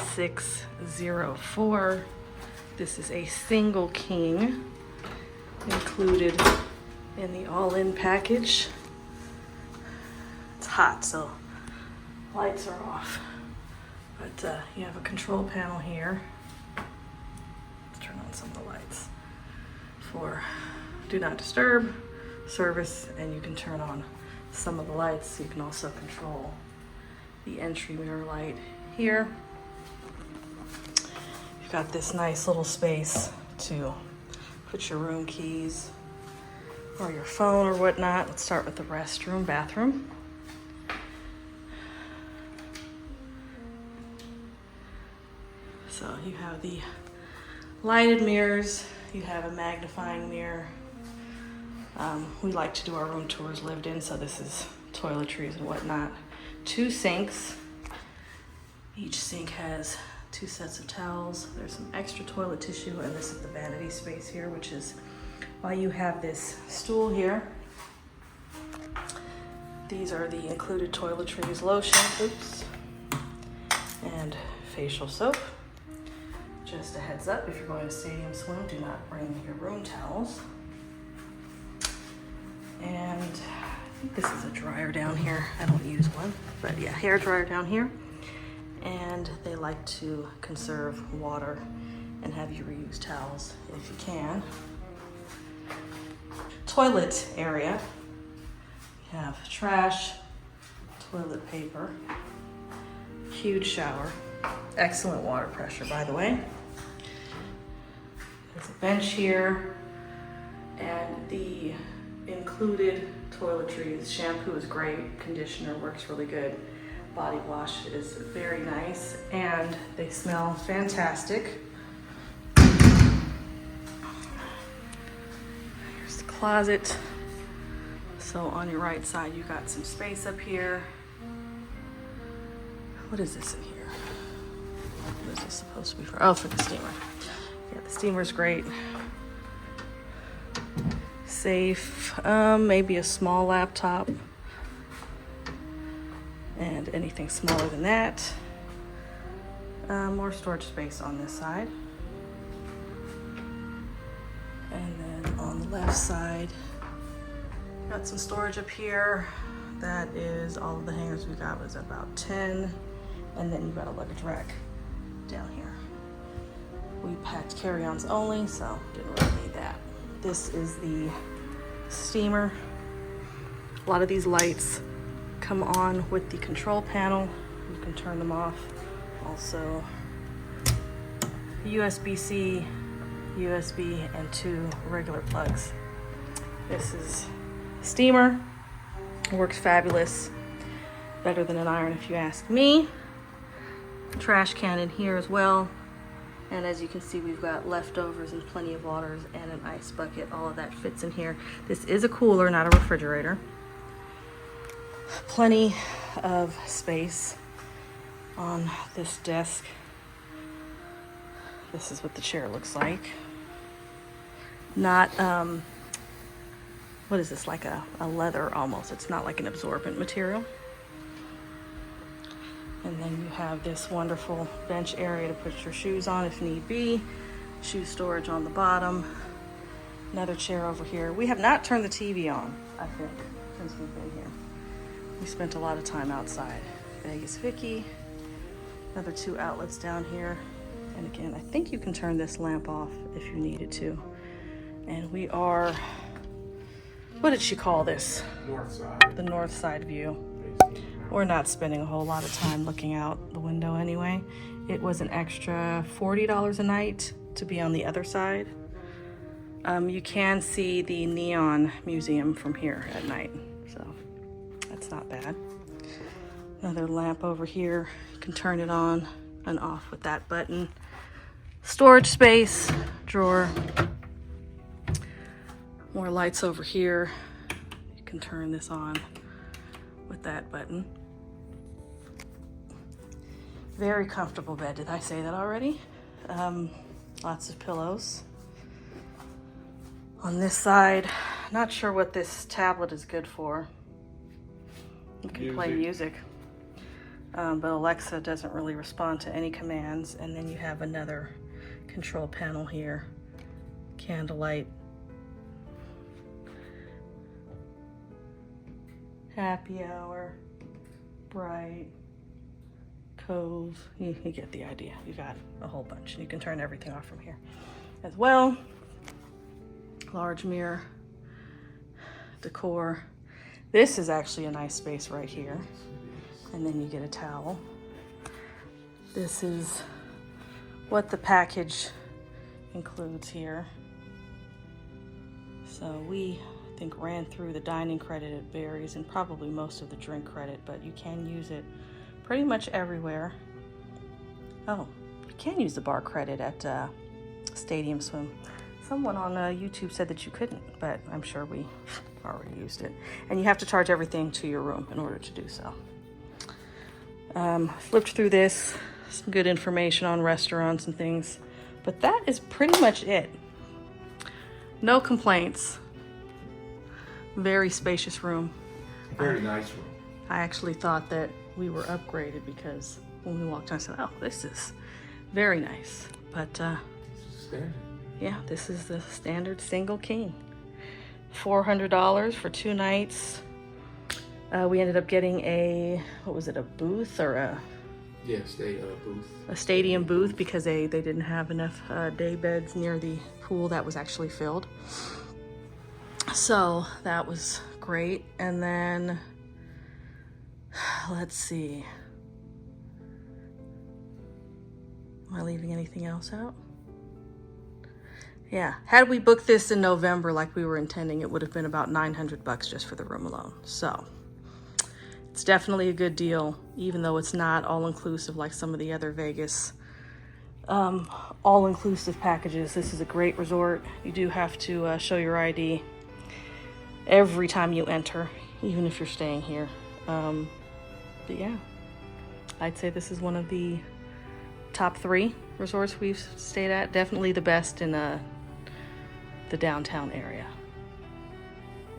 3604. This is a single king included in the all-in package. It's hot, so lights are off. But you have a control panel here. Let's turn on some of the lights for do not disturb, service, and you can turn on some of the lights. You can also control the entry mirror light here. You've got this nice little space to put your room keys or your phone or whatnot. Let's start with the restroom, bathroom. So you have the lighted mirrors, you have a magnifying mirror. We like to do our room tours lived in, so this is toiletries and whatnot. 2 sinks. Each sink has 2 sets of towels. There's some extra toilet tissue, and this is the vanity space here, which is why you have this stool here. These are the included toiletries, lotion, and facial soap. Just a heads up, if you're going to stadium swim, do not bring your room towels. And I think this is a dryer down here. I don't use one, but yeah, hair dryer down here. And they like to conserve water and have you reuse towels if you can. Toilet area. You have trash, toilet paper, huge shower, excellent water pressure, by the way. There's a bench here, and the included toiletries. Shampoo is great, conditioner works really good, body wash is very nice, and they smell fantastic. Here's the closet. So on your right side, you got some space up here. What is this in here? What is this supposed to be for? Oh, for the steamer. Yeah, the steamer's great. Safe, maybe a small laptop, and anything smaller than that. More storage space on this side. And then on the left side, got some storage up here. That is all of the hangers we got was about 10. And then you've got a luggage rack down here. We packed carry-ons only, so didn't really need that. This is the steamer. A lot of these lights come on with the control panel. You can turn them off. Also, USB-C, USB, and 2 regular plugs. This is steamer. Works fabulous. Better than an iron if you ask me. Trash can in here as well. And as you can see, we've got leftovers and plenty of waters and an ice bucket. All of that fits in here. This is a cooler, not a refrigerator. Plenty of space on this desk. This is what the chair looks like. Not, what is this, like a leather almost. It's not like an absorbent material. And then you have this wonderful bench area to put your shoes on if need be. Shoe storage on the bottom. Another chair over here. We have not turned the TV on, I think, since we've been here. We spent a lot of time outside. Vegas Vicky. Another 2 outlets down here. And again, I think you can turn this lamp off if you needed to. And we are, what did she call this? North side. The north side view. We're not spending a whole lot of time looking out the window anyway. It was an extra $40 a night to be on the other side. You can see the neon museum from here at night, so that's not bad. Another lamp over here. You can turn it on and off with that button. Storage space, drawer. More lights over here. You can turn this on with that button. Very comfortable bed. Did I say that already? Lots of pillows. On this side, not sure what this tablet is good for. You can play music. but Alexa doesn't really respond to any commands. And then you have another control panel here, candlelight, happy hour, bright, cove. You get the idea. You got a whole bunch, and you can turn everything off from here as well. Large mirror, decor. This is actually a nice space right here, and then you get a towel. This is what the package includes here. So we, I think, ran through the dining credit at Barry's and probably most of the drink credit, but you can use it pretty much everywhere. Oh, you can use the bar credit at Stadium Swim. Someone on YouTube said that you couldn't, but I'm sure we already used it. And you have to charge everything to your room in order to do so. Flipped through this, some good information on restaurants and things, but that is pretty much it. No complaints. Very spacious room. Very nice room. I actually thought that we were upgraded because when we walked in, I said, oh, this is very nice. But Standard. yeah, this is the standard single king. $400 for 2 nights. We ended up getting a, what was it, a booth or a? Yes, booth. A stadium booth because they didn't have enough day beds near the pool that was actually filled. So that was great. And then, let's see. Am I leaving anything else out? Yeah, had we booked this in November like we were intending, it would have been about $900 just for the room alone. So it's definitely a good deal, even though it's not all-inclusive like some of the other Vegas all-inclusive packages. This is a great resort. You do have to show your ID every time you enter, even if you're staying here. But yeah, I'd say this is one of the top 3 resorts we've stayed at. Definitely the best in the downtown area.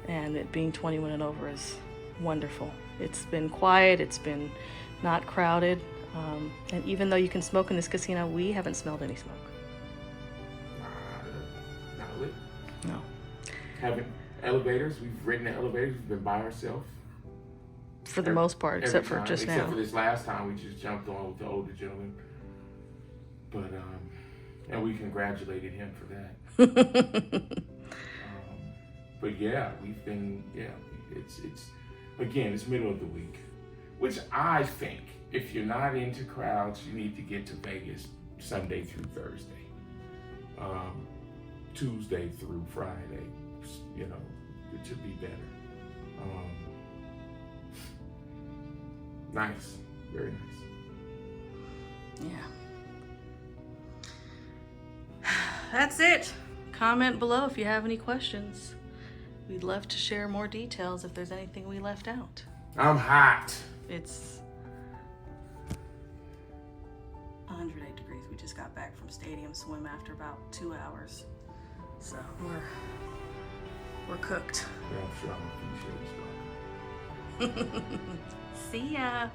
And it being 21 and over is wonderful. It's been quiet, it's been not crowded. And even though you can smoke in this casino, we haven't smelled any smoke. Not lit. No. Haven't elevators. We've ridden the elevators. We've been by ourselves. For the most part, except for just now. Except for this last time, we just jumped on with the older gentleman. But, and we congratulated him for that. But yeah, we've been, it's again, it's middle of the week, which I think if you're not into crowds, you need to get to Vegas Sunday through Thursday, Tuesday through Friday, you know, it should be better. Nice, very nice. Yeah. That's it. Comment below if you have any questions. We'd love to share more details if there's anything we left out. I'm hot. It's 108 degrees. We just got back from Stadium Swim after about 2 hours. So we're cooked. Yeah, I'm sure I'm a few shades darker. See ya.